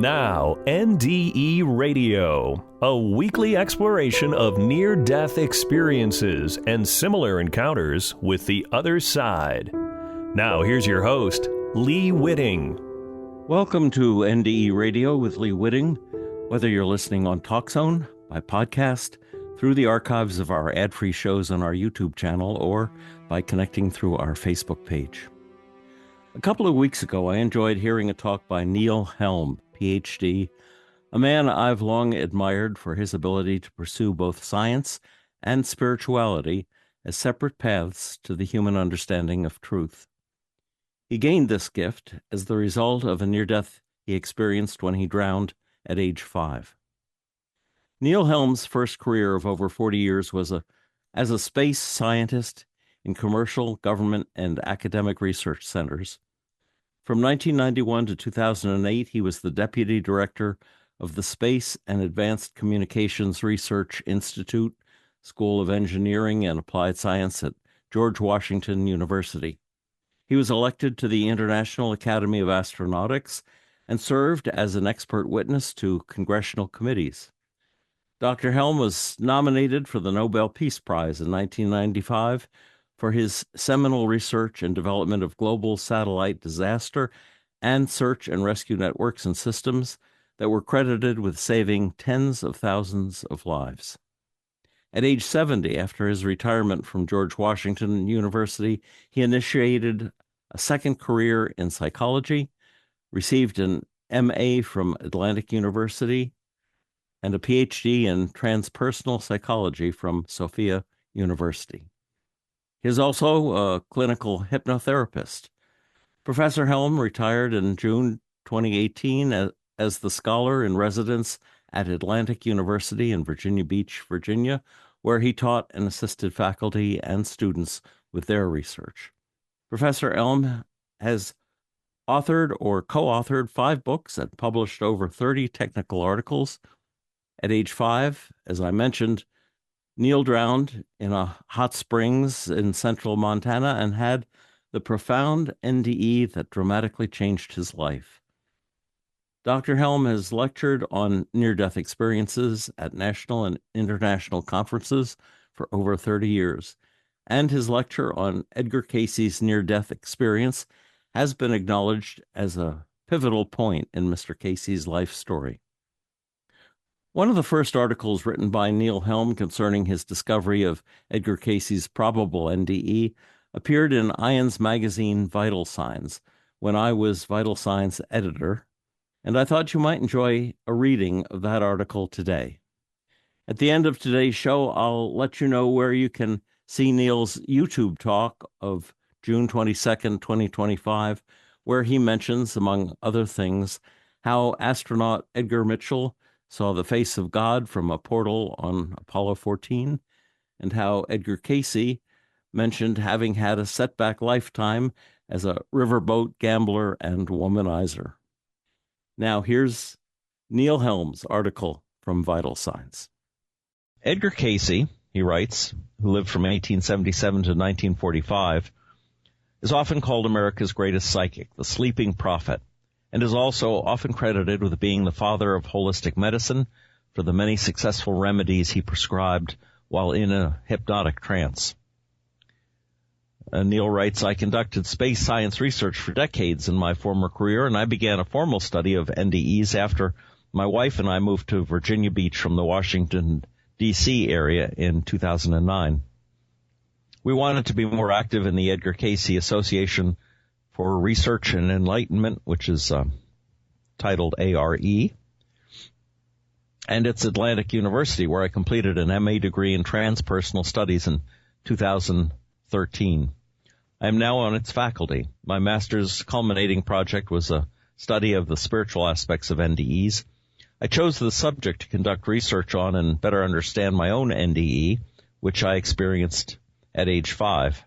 Now, NDE Radio, a weekly exploration of near-death experiences and similar encounters with the other side. Now, here's your host, Lee Witting. Welcome to NDE Radio with Lee Witting. Whether you're listening on TalkZone, by podcast, through the archives of our ad-free shows on our YouTube channel, or by connecting through our Facebook page. A couple of weeks ago, I enjoyed hearing a talk by Neil Helm, PhD, a man I've long admired for his ability to pursue both science and spirituality as separate paths to the human understanding of truth. He gained this gift as the result of a near-death he experienced when he drowned at age 5. Neil Helm's first career of over 40 years was as a space scientist in commercial, government, and academic research centers. From 1991 to 2008, he was the deputy director of the Space and Advanced Communications Research Institute, School of Engineering and Applied Science at George Washington University. He was elected to the International Academy of Astronautics and served as an expert witness to congressional committees. Dr. Helm was nominated for the Nobel Peace Prize in 1995 for his seminal research and development of global satellite disaster and search and rescue networks and systems that were credited with saving tens of thousands of lives. At age 70, after his retirement from George Washington University, he initiated a second career in psychology, received an MA from Atlantic University, and a PhD in transpersonal psychology from Sophia University. He is also a clinical hypnotherapist. Professor Helm retired in June 2018 as the scholar in residence at Atlantic University in Virginia Beach, Virginia, where he taught and assisted faculty and students with their research. Professor Helm has authored or co-authored 5 books and published over 30 technical articles. At age 5, as I mentioned, Neil drowned in a hot springs in central Montana and had the profound NDE that dramatically changed his life. Dr. Helm has lectured on near-death experiences at national and international conferences for over 30 years, and his lecture on Edgar Cayce's near-death experience has been acknowledged as a pivotal point in Mr. Cayce's life story. One of the first articles written by Neil Helm concerning his discovery of Edgar Cayce's probable NDE appeared in IANDS magazine Vital Signs when I was Vital Signs editor, and I thought you might enjoy a reading of that article today. At the end of today's show, I'll let you know where you can see Neil's YouTube talk of June 22nd, 2025, where he mentions, among other things, how astronaut Edgar Mitchell saw the face of God from a portal on Apollo 14, and how Edgar Cayce mentioned having had a setback lifetime as a riverboat gambler and womanizer. Now here's Neil Helm's article from Vital Signs. Edgar Cayce, he writes, who lived from 1877 to 1945, is often called America's greatest psychic, the sleeping prophet, and is also often credited with being the father of holistic medicine for the many successful remedies he prescribed while in a hypnotic trance. Neil writes, I conducted space science research for decades in my former career, and I began a formal study of NDEs after my wife and I moved to Virginia Beach from the Washington, D.C. area in 2009. We wanted to be more active in the Edgar Cayce Association for Research and Enlightenment, which is titled ARE, and it's Atlantic University, where I completed an MA degree in transpersonal studies in 2013. I am now on its faculty. My master's culminating project was a study of the spiritual aspects of NDEs. I chose the subject to conduct research on and better understand my own NDE, which I experienced at age 5.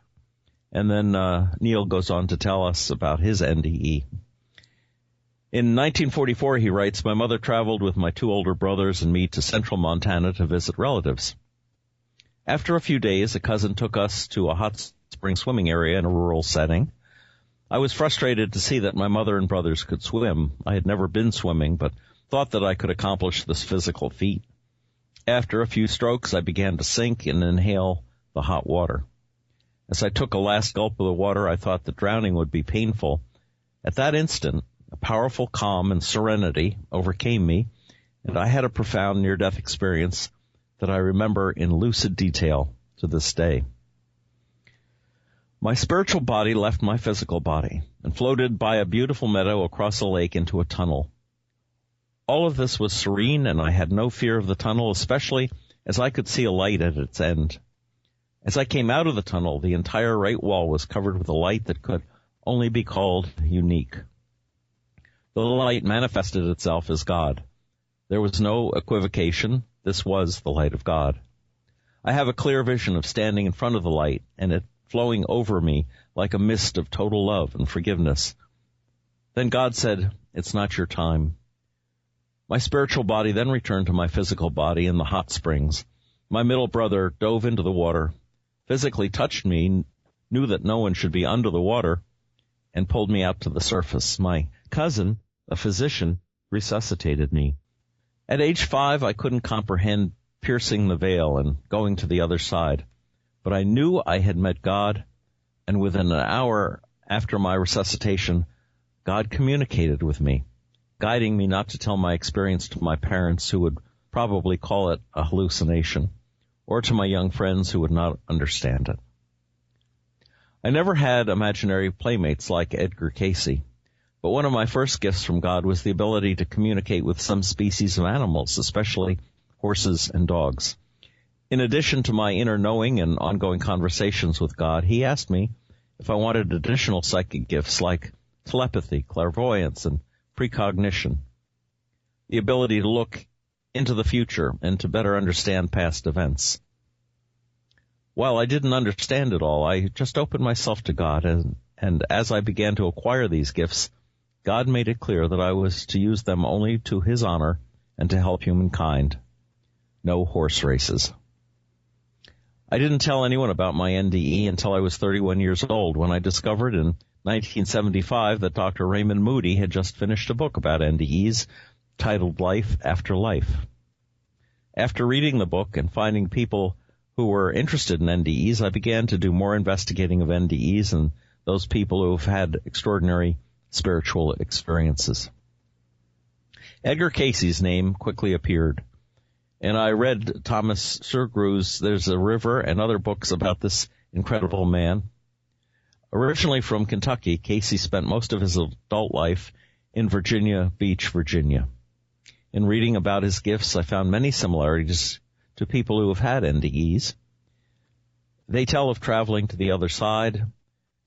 And then Neil goes on to tell us about his NDE. In 1944, he writes, my mother traveled with my 2 older brothers and me to central Montana to visit relatives. After a few days, a cousin took us to a hot spring swimming area in a rural setting. I was frustrated to see that my mother and brothers could swim. I had never been swimming, but thought that I could accomplish this physical feat. After a few strokes, I began to sink and inhale the hot water. As I took a last gulp of the water, I thought that drowning would be painful. At that instant, a powerful calm and serenity overcame me, and I had a profound near-death experience that I remember in lucid detail to this day. My spiritual body left my physical body and floated by a beautiful meadow across a lake into a tunnel. All of this was serene, and I had no fear of the tunnel, especially as I could see a light at its end. As I came out of the tunnel, the entire right wall was covered with a light that could only be called unique. The light manifested itself as God. There was no equivocation. This was the light of God. I have a clear vision of standing in front of the light and it flowing over me like a mist of total love and forgiveness. Then God said, "It's not your time." My spiritual body then returned to my physical body in the hot springs. My middle brother dove into the water, physically touched me, knew that no one should be under the water, and pulled me out to the surface. My cousin, a physician, resuscitated me. At age 5, I couldn't comprehend piercing the veil and going to the other side, but I knew I had met God, and within an hour after my resuscitation, God communicated with me, guiding me not to tell my experience to my parents, who would probably call it a hallucination, or to my young friends who would not understand it. I never had imaginary playmates like Edgar Cayce, but one of my first gifts from God was the ability to communicate with some species of animals, especially horses and dogs. In addition to my inner knowing and ongoing conversations with God, he asked me if I wanted additional psychic gifts like telepathy, clairvoyance, and precognition, the ability to look into the future and to better understand past events. While I didn't understand it all, I just opened myself to God, and as I began to acquire these gifts, God made it clear that I was to use them only to His honor and to help humankind. No horse races. I didn't tell anyone about my NDE until I was 31 years old, when I discovered in 1975 that Dr. Raymond Moody had just finished a book about NDEs titled Life After Life. After reading the book and finding people who were interested in NDEs, I began to do more investigating of NDEs and those people who have had extraordinary spiritual experiences. Edgar Cayce's name quickly appeared, and I read Thomas Surgrew's There's a River and other books about this incredible man. Originally from Kentucky, Cayce spent most of his adult life in Virginia Beach, Virginia. In reading about his gifts, I found many similarities to people who have had NDEs. They tell of traveling to the other side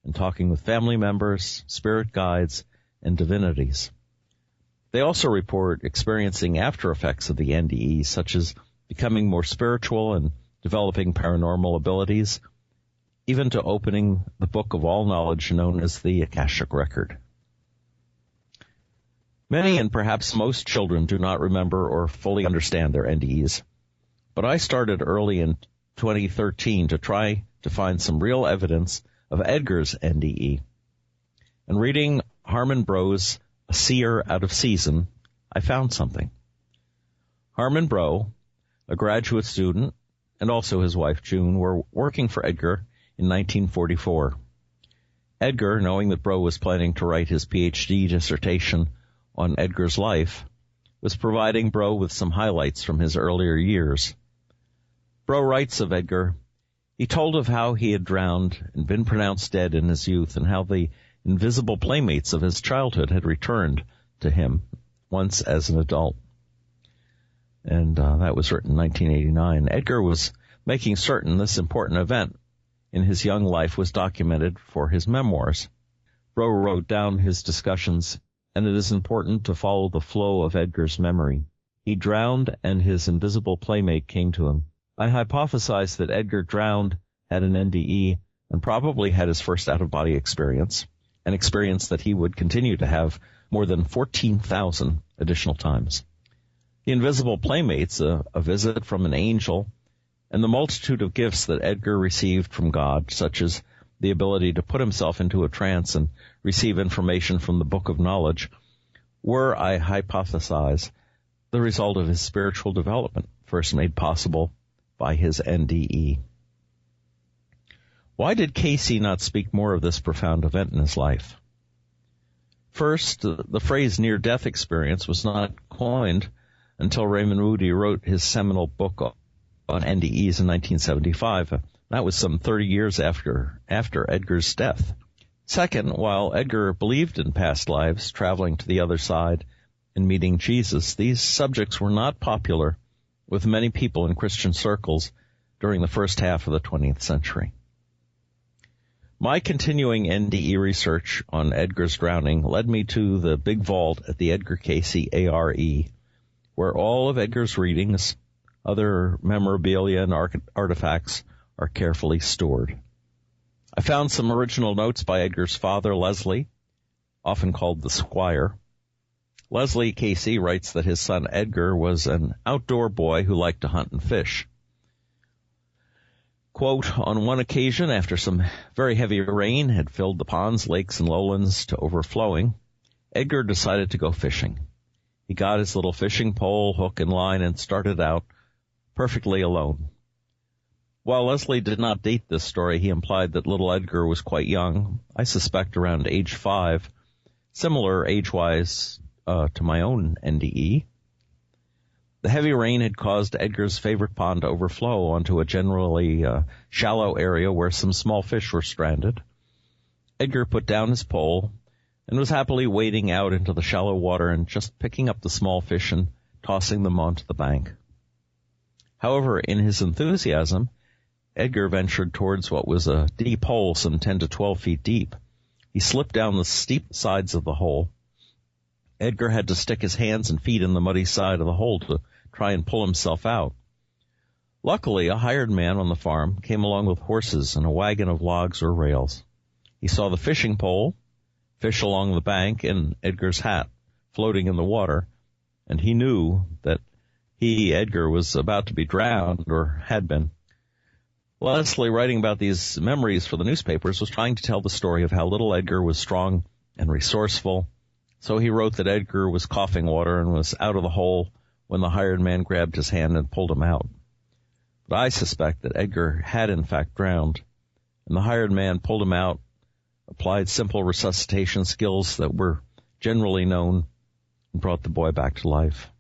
and talking with family members, spirit guides, and divinities. They also report experiencing after effects of the NDE, such as becoming more spiritual and developing paranormal abilities, even to opening the book of all knowledge known as the Akashic Record. Many and perhaps most children do not remember or fully understand their NDEs, but I started early in 2013 to try to find some real evidence of Edgar's NDE. And reading Harmon Bro's A Seer Out of Season, I found something. Harmon Bro, a graduate student, and also his wife June, were working for Edgar in 1944. Edgar, knowing that Bro was planning to write his PhD dissertation on Edgar's life, was providing Bro with some highlights from his earlier years. Bro writes of Edgar, he told of how he had drowned and been pronounced dead in his youth, and how the invisible playmates of his childhood had returned to him once as an adult. And that was written in 1989. Edgar was making certain this important event in his young life was documented for his memoirs. Bro wrote down his discussions, and it is important to follow the flow of Edgar's memory. He drowned, and his invisible playmate came to him. I hypothesized that Edgar drowned, had an NDE, and probably had his first out-of-body experience, an experience that he would continue to have more than 14,000 additional times. The invisible playmates, a visit from an angel, and the multitude of gifts that Edgar received from God, such as the ability to put himself into a trance and receive information from the book of knowledge, were, I hypothesize, the result of his spiritual development, first made possible by his NDE. Why did Cayce not speak more of this profound event in his life? First, the phrase near-death experience was not coined until Raymond Moody wrote his seminal book on NDEs in 1975. That was some 30 years after Edgar's death. Second, while Edgar believed in past lives, traveling to the other side, and meeting Jesus, these subjects were not popular with many people in Christian circles during the first half of the 20th century. My continuing NDE research on Edgar's drowning led me to the big vault at the Edgar Cayce ARE, where all of Edgar's readings, other memorabilia and artifacts are carefully stored. I found some original notes by Edgar's father, Leslie, often called the Squire. Leslie Cayce writes that his son Edgar was an outdoor boy who liked to hunt and fish. Quote, on one occasion, after some very heavy rain had filled the ponds, lakes, and lowlands to overflowing, Edgar decided to go fishing. He got his little fishing pole, hook, and line and started out perfectly alone. While Leslie did not date this story, he implied that little Edgar was quite young, I suspect around age 5, similar age-wise to my own NDE. The heavy rain had caused Edgar's favorite pond to overflow onto a generally shallow area where some small fish were stranded. Edgar put down his pole and was happily wading out into the shallow water and just picking up the small fish and tossing them onto the bank. However, in his enthusiasm, Edgar ventured towards what was a deep hole some 10 to 12 feet deep. He slipped down the steep sides of the hole. Edgar had to stick his hands and feet in the muddy side of the hole to try and pull himself out. Luckily, a hired man on the farm came along with horses and a wagon of logs or rails. He saw the fishing pole, fish along the bank, and Edgar's hat floating in the water, and he knew that he, Edgar, was about to be drowned, or had been. Leslie, writing about these memories for the newspapers, was trying to tell the story of how little Edgar was strong and resourceful. So he wrote that Edgar was coughing water and was out of the hole when the hired man grabbed his hand and pulled him out. But I suspect that Edgar had in fact drowned, and the hired man pulled him out, applied simple resuscitation skills that were generally known, and brought the boy back to life.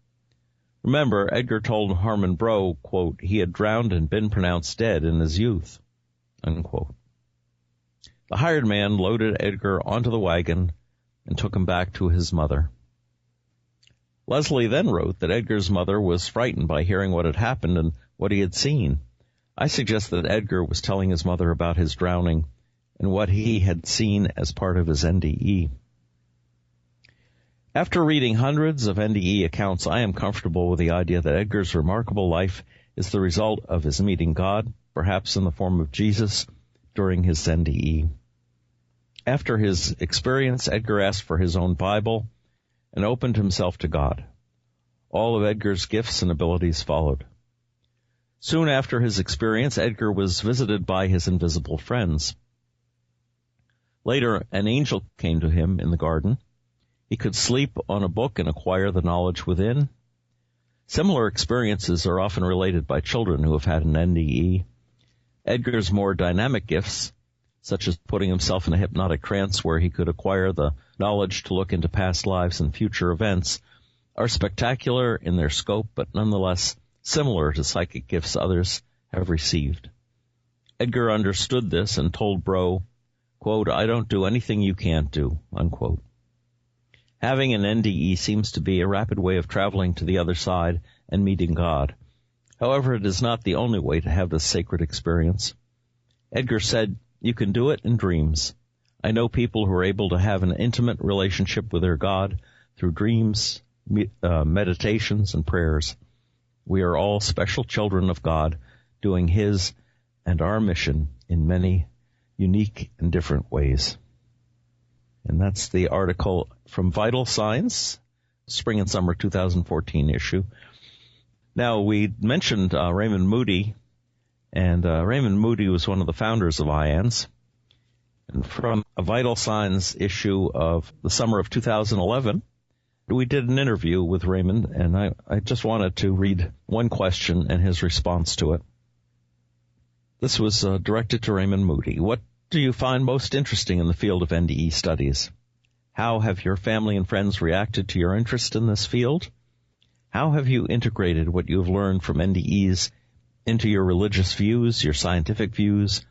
Remember, Edgar told Harmon Brough, quote, he had drowned and been pronounced dead in his youth, unquote. The hired man loaded Edgar onto the wagon and took him back to his mother. Leslie then wrote that Edgar's mother was frightened by hearing what had happened and what he had seen. I suggest that Edgar was telling his mother about his drowning and what he had seen as part of his NDE. After reading hundreds of NDE accounts, I am comfortable with the idea that Edgar's remarkable life is the result of his meeting God, perhaps in the form of Jesus, during his NDE. After his experience, Edgar asked for his own Bible and opened himself to God. All of Edgar's gifts and abilities followed. Soon after his experience, Edgar was visited by his invisible friends. Later, an angel came to him in the garden. He could sleep on a book and acquire the knowledge within. Similar experiences are often related by children who have had an NDE. Edgar's more dynamic gifts, such as putting himself in a hypnotic trance where he could acquire the knowledge to look into past lives and future events, are spectacular in their scope, but nonetheless similar to psychic gifts others have received. Edgar understood this and told Brough, quote, I don't do anything you can't do, unquote. Having an NDE seems to be a rapid way of traveling to the other side and meeting God. However, it is not the only way to have this sacred experience. Edgar said, you can do it in dreams. I know people who are able to have an intimate relationship with their God through dreams, meditations, and prayers. We are all special children of God, doing His and our mission in many unique and different ways. And that's the article from Vital Signs, Spring and Summer 2014 issue. Now, we mentioned Raymond Moody, and Raymond Moody was one of the founders of IANDS. And from a Vital Signs issue of the summer of 2011, we did an interview with Raymond, and I just wanted to read one question and his response to it. This was directed to Raymond Moody. What do you find most interesting in the field of NDE studies? How have your family and friends reacted to your interest in this field? How have you integrated what you have learned from NDEs into your religious views, your scientific views,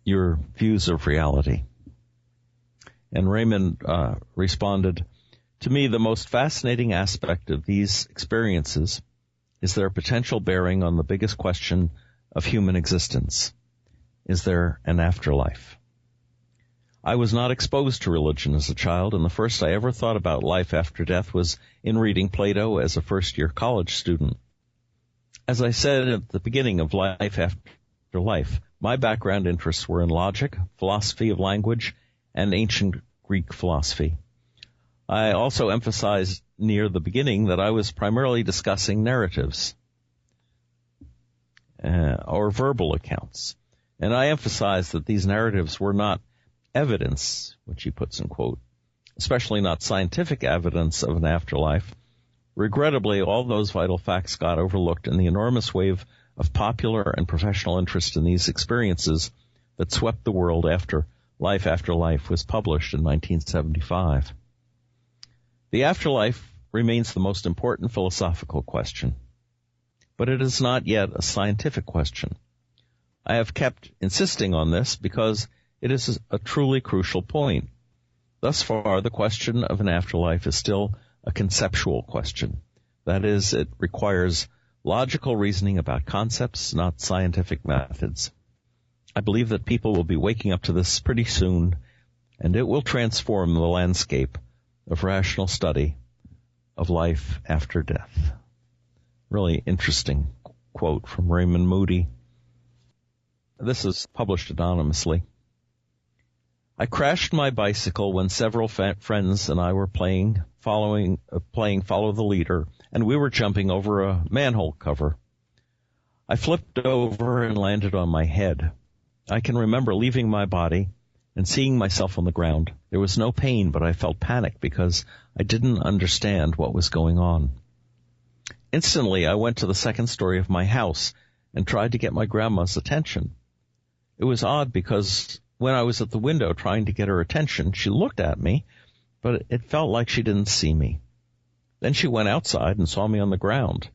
your views of reality? And Raymond responded, to me, the most fascinating aspect of these experiences is their potential bearing on the biggest question of human existence. Is there an afterlife? I was not exposed to religion as a child, and the first I ever thought about life after death was in reading Plato as a first-year college student. As I said at the beginning of Life After Life, my background interests were in logic, philosophy of language, and ancient Greek philosophy. I also emphasized near the beginning that I was primarily discussing narratives or verbal accounts. And I emphasized that these narratives were not evidence, which he puts in quote, especially not scientific evidence of an afterlife. Regrettably, all those vital facts got overlooked in the enormous wave of popular and professional interest in these experiences that swept the world after Life After Life was published in 1975. The afterlife remains the most important philosophical question, but it is not yet a scientific question. I have kept insisting on this because it is a truly crucial point. Thus far, the question of an afterlife is still a conceptual question. That is, it requires logical reasoning about concepts, not scientific methods. I believe that people will be waking up to this pretty soon, and it will transform the landscape of rational study of life after death. Really interesting quote from Raymond Moody. This is published anonymously. I crashed my bicycle when several friends and I were playing Follow the Leader, and we were jumping over a manhole cover. I flipped over and landed on my head. I can remember leaving my body and seeing myself on the ground. There was no pain, but I felt panic because I didn't understand what was going on. Instantly, I went to the second story of my house and tried to get my grandma's attention. It was odd because when I was at the window trying to get her attention, she looked at me, but it felt like she didn't see me. Then she went outside and saw me on the ground.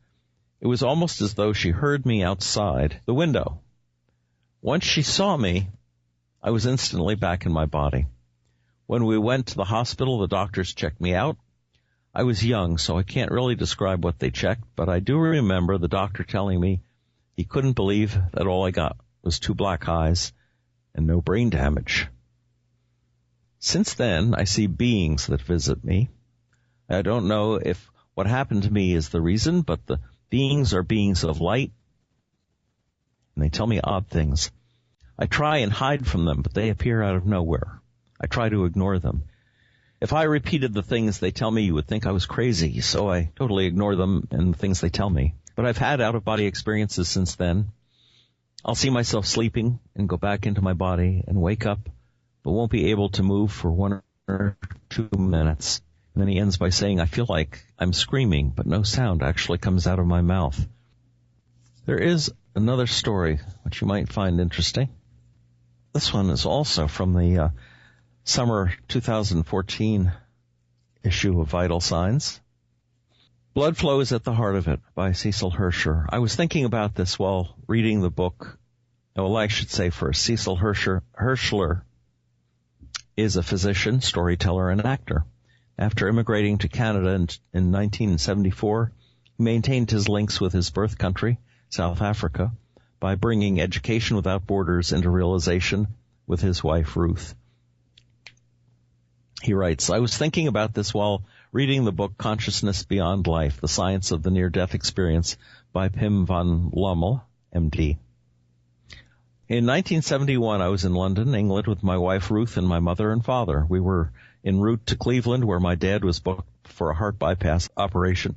It was almost as though she heard me outside the window. Once she saw me, I was instantly back in my body. When we went to the hospital, the doctors checked me out. I was young, so I can't really describe what they checked, but I do remember the doctor telling me he couldn't believe that all I got was 2 black eyes and no brain damage. Since then, I see beings that visit me. I don't know if what happened to me is the reason, but the beings are beings of light, and they tell me odd things. I try and hide from them, but they appear out of nowhere. I try to ignore them. If I repeated the things they tell me, you would think I was crazy, so I totally ignore them and the things they tell me. But I've had out-of-body experiences since then. I'll see myself sleeping and go back into my body and wake up, but won't be able to move for 1 or 2 minutes. And then he ends by saying, I feel like I'm screaming, but no sound actually comes out of my mouth. There is another story which you might find interesting. This one is also from the summer 2014 issue of Vital Signs. Blood Flow is at the Heart of It by Cecil Hersher. I was thinking about this while reading the book. Well, I should say first, Cecil Hersher is a physician, storyteller, and actor. After immigrating to Canada in 1974, he maintained his links with his birth country, South Africa, by bringing Education Without Borders into realization with his wife, Ruth. He writes, I was thinking about this while reading the book Consciousness Beyond Life, The Science of the Near-Death Experience by Pim van Lommel, MD. In 1971, I was in London, England, with my wife, Ruth, and my mother and father. We were en route to Cleveland, where my dad was booked for a heart bypass operation.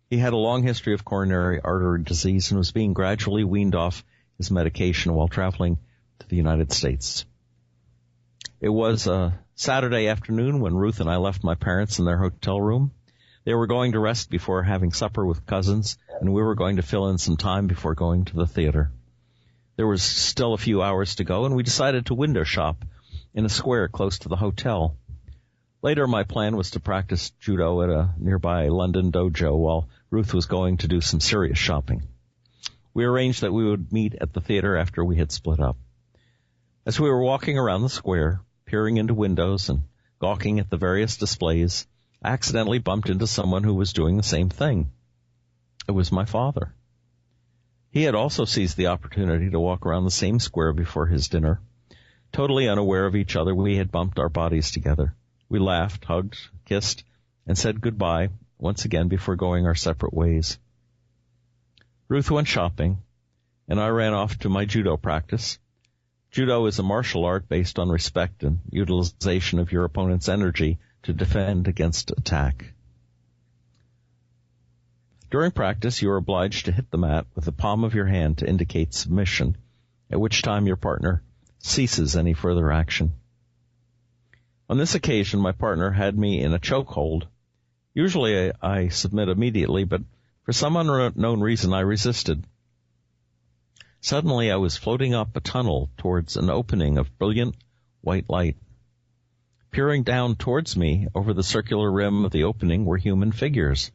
He had a long history of coronary artery disease and was being gradually weaned off his medication while traveling to the United States. It was a Saturday afternoon when Ruth and I left my parents in their hotel room. They were going to rest before having supper with cousins, and we were going to fill in some time before going to the theater. There was still a few hours to go, and we decided to window shop in a square close to the hotel. Later, my plan was to practice judo at a nearby London dojo while Ruth was going to do some serious shopping. We arranged that we would meet at the theater after we had split up. As we were walking around the square, peering into windows and gawking at the various displays, I accidentally bumped into someone who was doing the same thing. It was my father. He had also seized the opportunity to walk around the same square before his dinner. Totally unaware of each other, we had bumped our bodies together. We laughed, hugged, kissed, and said goodbye once again before going our separate ways. Ruth went shopping, and I ran off to my judo practice. Judo is a martial art based on respect and utilization of your opponent's energy to defend against attack. During practice, you are obliged to hit the mat with the palm of your hand to indicate submission, at which time your partner ceases any further action. On this occasion, my partner had me in a chokehold. Usually I submit immediately, but for some unknown reason I resisted. Suddenly I was floating up a tunnel towards an opening of brilliant white light. Peering down towards me over the circular rim of the opening were human figures.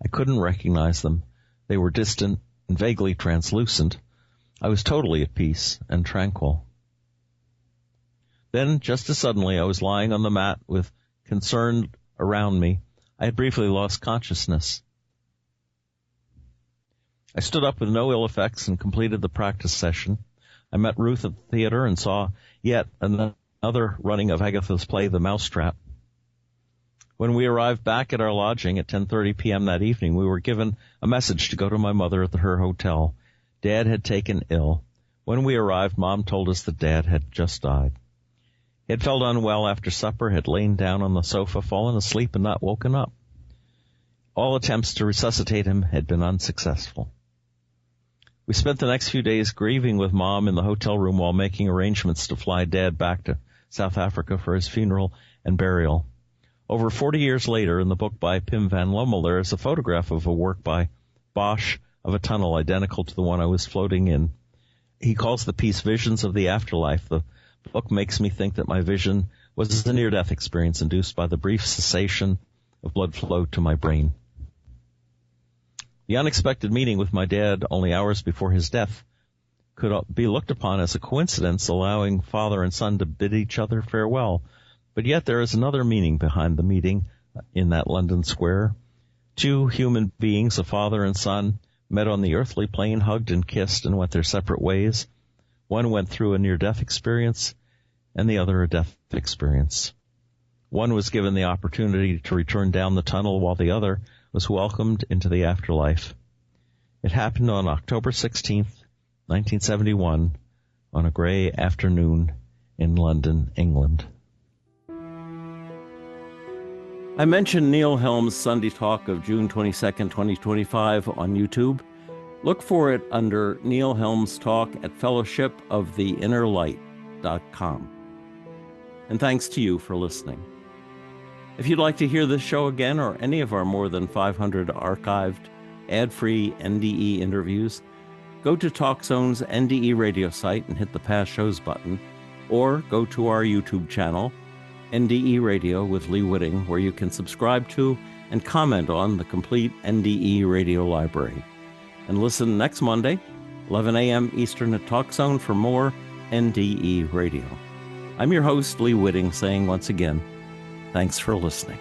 I couldn't recognize them. They were distant and vaguely translucent. I was totally at peace and tranquil. Then, just as suddenly, I was lying on the mat with concern around me. I had briefly lost consciousness. I stood up with no ill effects and completed the practice session. I met Ruth at the theater and saw yet another running of Agatha's play, The Mousetrap. When we arrived back at our lodging at 10:30 p.m. that evening, we were given a message to go to my mother at her hotel. Dad had taken ill. When we arrived, Mom told us that Dad had just died. He had felt unwell after supper, had lain down on the sofa, fallen asleep, and not woken up. All attempts to resuscitate him had been unsuccessful. We spent the next few days grieving with Mom in the hotel room while making arrangements to fly Dad back to South Africa for his funeral and burial. Over 40 years later, in the book by Pim van Lommel, there is a photograph of a work by Bosch of a tunnel identical to the one I was floating in. He calls the piece Visions of the Afterlife. The book makes me think that my vision was a near-death experience induced by the brief cessation of blood flow to my brain. The unexpected meeting with my dad only hours before his death could be looked upon as a coincidence, allowing father and son to bid each other farewell. But yet there is another meaning behind the meeting in that London square. Two human beings, a father and son, met on the earthly plane, hugged and kissed, and went their separate ways. One went through a near-death experience, and the other a death experience. One was given the opportunity to return down the tunnel, while the other was welcomed into the afterlife. It happened on October 16th, 1971, on a gray afternoon in London, England. I mentioned Neil Helm's Sunday Talk of June 22nd, 2025 on YouTube. Look for it under Neil Helm's Talk at fellowshipoftheinnerlight.com. And thanks to you for listening. If you'd like to hear this show again or any of our more than 500 archived, ad-free NDE interviews, go to TalkZone's NDE Radio site and hit the Past Shows button, or go to our YouTube channel, NDE Radio with Lee Witting, where you can subscribe to and comment on the complete NDE Radio library. And listen next Monday, 11 a.m. Eastern at TalkZone for more NDE Radio. I'm your host, Lee Witting, saying once again, thanks for listening.